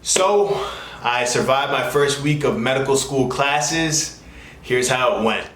So, I survived my first week of medical school classes. Here's how it went.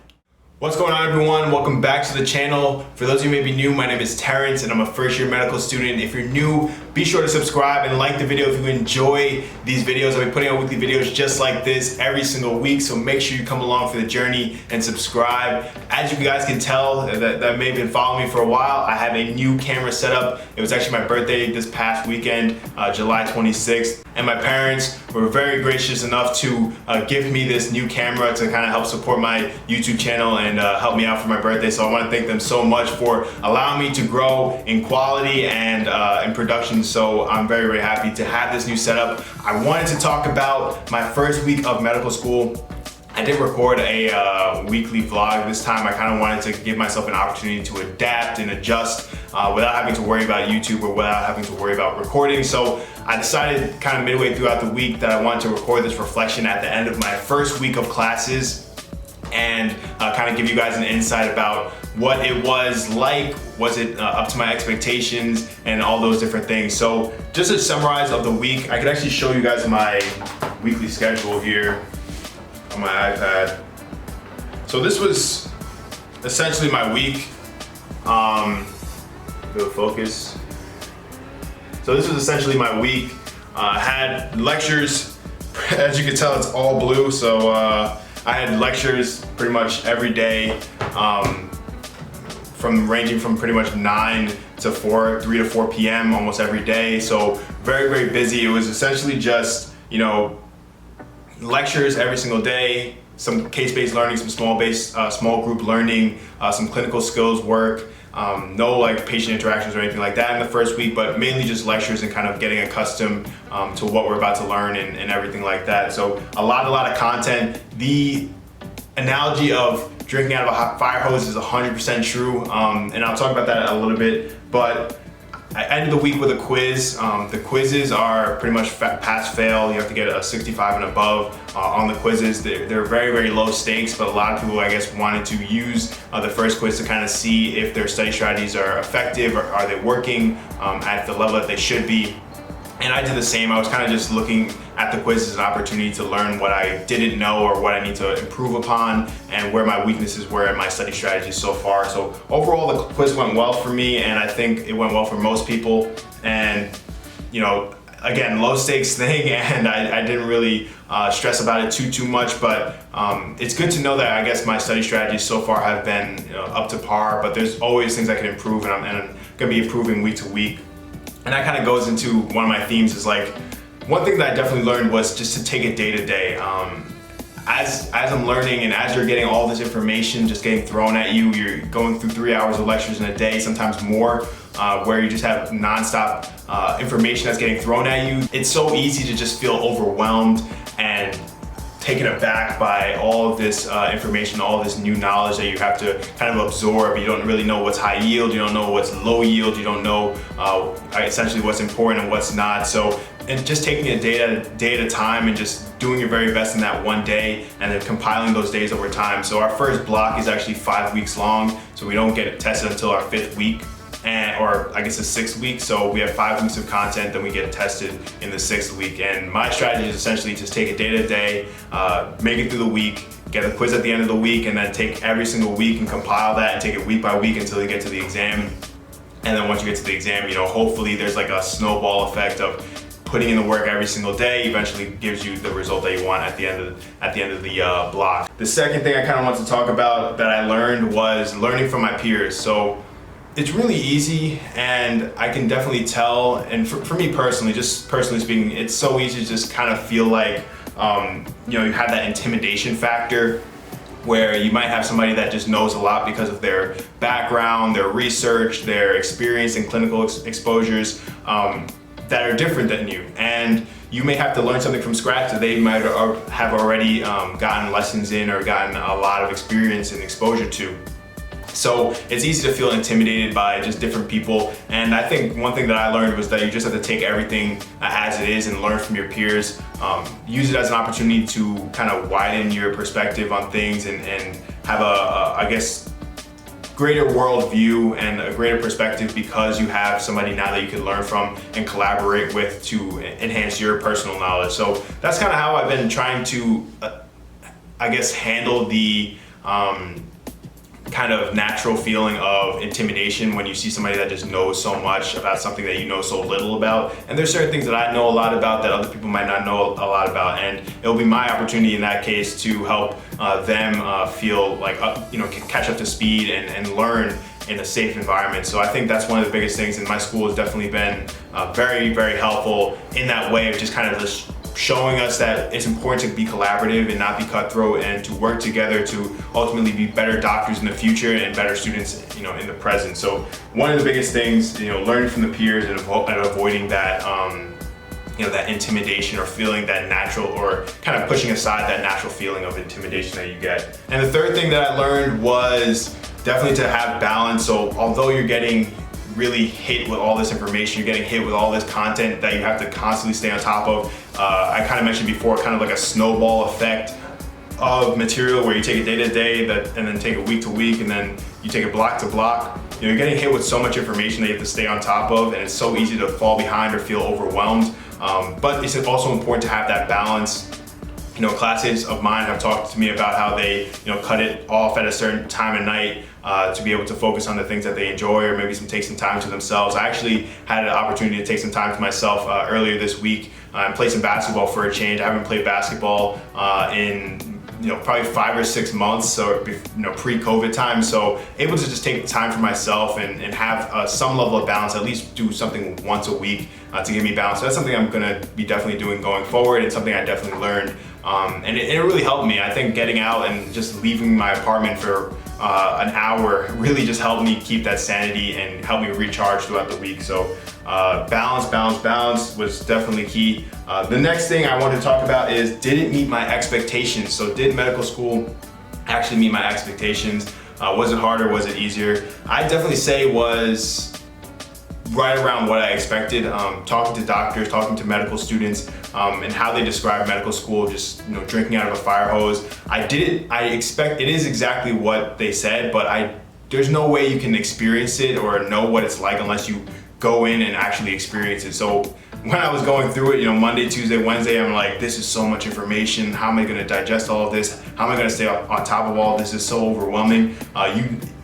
What's going on, everyone? Welcome back to the channel. For those of you who may be new, my name is Terence and I'm a first year medical student. If you're new, be sure to subscribe and like the video if you enjoy these videos. I'll be putting out weekly videos just like this every single week, so make sure you come along for the journey and subscribe. As you guys can tell that may have been following me for a while, I have a new camera setup. It was actually my birthday this past weekend, July 26th, and my parents were very gracious enough to give me this new camera to kind of help support my YouTube channel and help me out for my birthday. So I want to thank them so much for allowing me to grow in quality and in production. So I'm very, very happy to have this new setup. I wanted to talk about my first week of medical school. I did record a weekly vlog this time. I kind of wanted to give myself an opportunity to adapt and adjust without having to worry about YouTube or without having to worry about recording. So I decided kind of midway throughout the week that I wanted to record this reflection at the end of my first week of classes and kind of give you guys an insight about what it was like. Was it up to my expectations and all those different things. So just a summarize of the week, I could actually show you guys my weekly schedule here on my iPad. So this was essentially my week. Go focus. So this was essentially my week. I had lectures. As you can tell, it's all blue. So I had lectures pretty much every day, ranging from pretty much 3 to 4 p.m. almost every day. So very, very busy. It was essentially just, lectures every single day, some case-based learning, some small group learning, some clinical skills work. No like patient interactions or anything like that in the first week, but mainly just lectures and kind of getting accustomed to what we're about to learn and everything like that. So a lot of content. The analogy of drinking out of a hot fire hose is 100% true, and I'll talk about that a little bit. But I ended the week with a quiz. The quizzes are pretty much pass fail. You have to get a 65 and above on the quizzes. They're very, very low stakes, but a lot of people, I guess, wanted to use the first quiz to kind of see if their study strategies are effective or are they working at the level that they should be. And I did the same. I was kind of just looking at the quiz as an opportunity to learn what I didn't know or what I need to improve upon and where my weaknesses were in my study strategies so far. So overall, the quiz went well for me, and I think it went well for most people. And again, low stakes thing, and I didn't really stress about it too much, but it's good to know that I guess my study strategies so far have been up to par, but there's always things I can improve, and I'm gonna be improving week to week. And that kind of goes into one of my themes is like, one thing that I definitely learned was just to take it day to day. As I'm learning and as you're getting all this information just getting thrown at you, you're going through 3 hours of lectures in a day, sometimes more, where you just have nonstop information that's getting thrown at you. It's so easy to just feel overwhelmed and taken aback by all of this information, all of this new knowledge that you have to kind of absorb. You don't really know what's high yield, you don't know what's low yield, you don't know essentially what's important and what's not. So, and just taking it day at a time and just doing your very best in that one day and then compiling those days over time. So our first block is actually 5 weeks long, so we don't get it tested until our 5th week. Or I guess the 6th week. So we have 5 weeks of content, then we get tested in the 6th week. And my strategy is essentially just take it day to day, make it through the week, get a quiz at the end of the week, and then take every single week and compile that and take it week by week until you get to the exam. And then once you get to the exam, hopefully there's like a snowball effect of putting in the work every single day eventually gives you the result that you want at the end of the block. The second thing I kind of want to talk about that I learned was learning from my peers. So it's really easy, and I can definitely tell, and for me personally, just personally speaking, it's so easy to just kind of feel like, you have that intimidation factor where you might have somebody that just knows a lot because of their background, their research, their experience in clinical exposures that are different than you. And you may have to learn something from scratch that they might have already gotten lessons in or gotten a lot of experience and exposure to. So it's easy to feel intimidated by just different people. And I think one thing that I learned was that you just have to take everything as it is and learn from your peers. Use it as an opportunity to kind of widen your perspective on things and have I guess, greater worldview and a greater perspective because you have somebody now that you can learn from and collaborate with to enhance your personal knowledge. So that's kind of how I've been trying to, I guess, handle the kind of natural feeling of intimidation when you see somebody that just knows so much about something that you know so little about. And there's certain things that I know a lot about that other people might not know a lot about, and it'll be my opportunity in that case to help them feel like catch up to speed and learn in a safe environment. So I think that's one of the biggest things, and my school has definitely been very, very helpful in that way of just kind of just showing us that it's important to be collaborative and not be cutthroat, and to work together to ultimately be better doctors in the future and better students, in the present. So one of the biggest things, learning from the peers and avoiding that, that intimidation or feeling that natural, or kind of pushing aside that natural feeling of intimidation that you get. And the third thing that I learned was definitely to have balance. So although you're getting really hit with all this information, you're getting hit with all this content that you have to constantly stay on top of. I kind of mentioned before, kind of like a snowball effect of material where you take it day to day, and then take it week to week, and then you take it block to block. You're getting hit with so much information that you have to stay on top of, and it's so easy to fall behind or feel overwhelmed. But it's also important to have that balance. Classes of mine have talked to me about how they, cut it off at a certain time of night to be able to focus on the things that they enjoy, or maybe take some time to themselves. I actually had an opportunity to take some time to myself earlier this week and play some basketball for a change. I haven't played basketball in probably 5 or 6 months, so pre-COVID time. So able to just take time for myself and have some level of balance, at least do something once a week to give me balance. So that's something I'm gonna be definitely doing going forward. It's something I definitely learned. And it really helped me. I think getting out and just leaving my apartment for an hour really just helped me keep that sanity and help me recharge throughout the week. So balance was definitely key. The next thing I wanted to talk about is, did it meet my expectations? So did medical school actually meet my expectations? Was it harder? Was it easier? I definitely say was right around what I expected. Talking to doctors, talking to medical students, and how they describe medical school, just drinking out of a fire hose. It is exactly what they said, but there's no way you can experience it or know what it's like unless you go in and actually experience it. So when I was going through it, Monday, Tuesday, Wednesday, I'm like, this is so much information. How am I gonna digest all of this? How am I gonna stay on top of all of this? It's so overwhelming.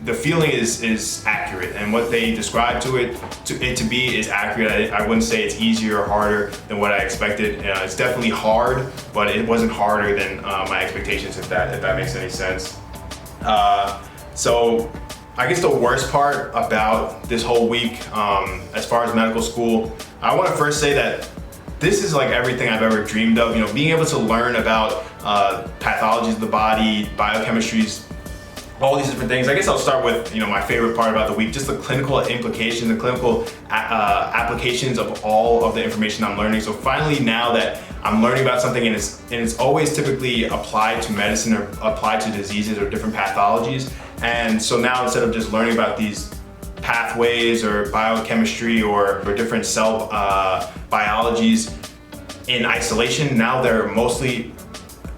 The feeling is accurate, and what they describe it to be is accurate. I wouldn't say it's easier or harder than what I expected. It's definitely hard, but it wasn't harder than my expectations, if that makes any sense. So I guess the worst part about this whole week, as far as medical school, I want to first say that this is like everything I've ever dreamed of. Being able to learn about pathologies of the body, biochemistries, all these different things. I guess I'll start with my favorite part about the week, just the clinical implications, the clinical applications of all of the information I'm learning. So finally, now that I'm learning about something and it's always typically applied to medicine or applied to diseases or different pathologies. And so now, instead of just learning about these pathways or biochemistry or different cell biologies in isolation, now they're mostly,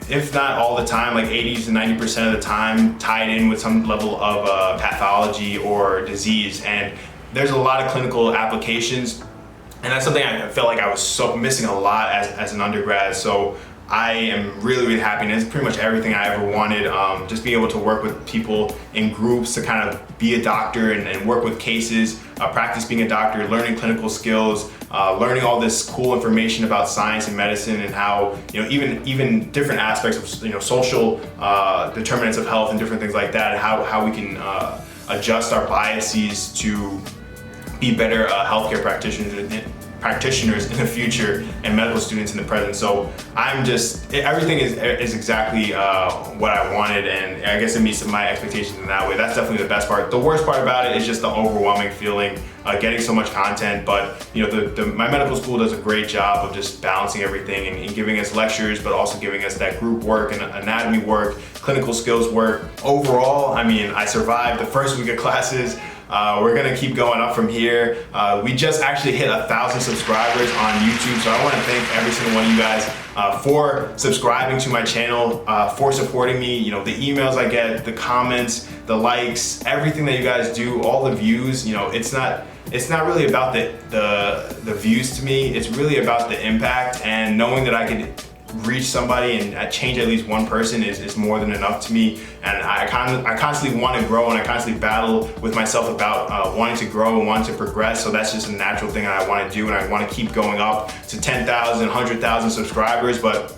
if not all the time, like 80 to 90% of the time, tied in with some level of pathology or disease. And there's a lot of clinical applications, and that's something I felt like I was so missing a lot as an undergrad. So I am really, really happy, and it's pretty much everything I ever wanted. Just being able to work with people in groups to kind of be a doctor and work with cases, practice being a doctor, learning clinical skills, learning all this cool information about science and medicine, and how even different aspects of social determinants of health and different things like that, and how we can adjust our biases to be better healthcare practitioners in the future and medical students in the present. So everything is exactly what I wanted, and I guess it meets my expectations in that way. That's definitely the best part. The worst part about it is just the overwhelming feeling, getting so much content. But my medical school does a great job of just balancing everything and giving us lectures, but also giving us that group work and anatomy work, clinical skills work. Overall, I survived the first week of classes. We're gonna keep going up from here. We just actually hit 1,000 subscribers on YouTube, so I want to thank every single one of you guys for subscribing to my channel, for supporting me. You know, the emails I get, the comments, the likes, everything that you guys do, all the views. You know, it's not really about the views to me. It's really about the impact, and knowing that I could reach somebody and change at least one person is more than enough to me. And I constantly want to grow, and I constantly battle with myself about wanting to grow and wanting to progress. So that's just a natural thing that I want to do, and I want to keep going up to 10,000, 100,000 subscribers. But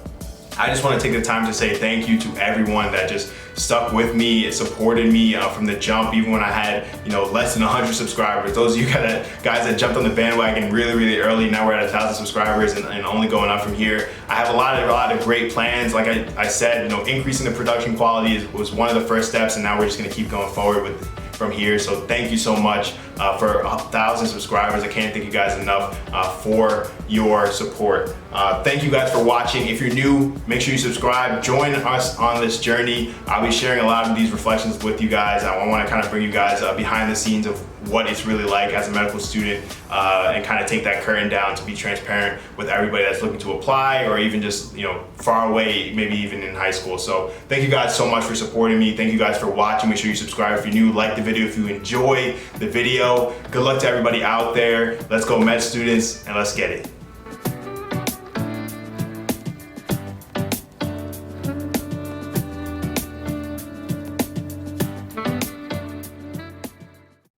I just want to take the time to say thank you to everyone that just stuck with me, supported me from the jump, even when I had, you know, less than 100 subscribers. Those of you guys that jumped on the bandwagon really early, now we're at 1,000 subscribers and only going up from here. I have a lot of great plans. Like I said, you know, increasing the production quality was one of the first steps, and now we're just gonna keep going forward from here. So thank you so much for 1,000 subscribers. I can't thank you guys enough for your support. Thank you guys for watching. If you're new, make sure you subscribe. Join us on this journey. I'll be sharing a lot of these reflections with you guys. I want to kind of bring you guys behind the scenes of what it's really like as a medical student, and kind of take that curtain down to be transparent with everybody that's looking to apply, or even just, you know, far away, maybe even in high school. So thank you guys so much for supporting me. Thank you guys for watching. Make sure you subscribe if you're new, like the video if you enjoy the video. Good luck to everybody out there. Let's go med students, and let's get it.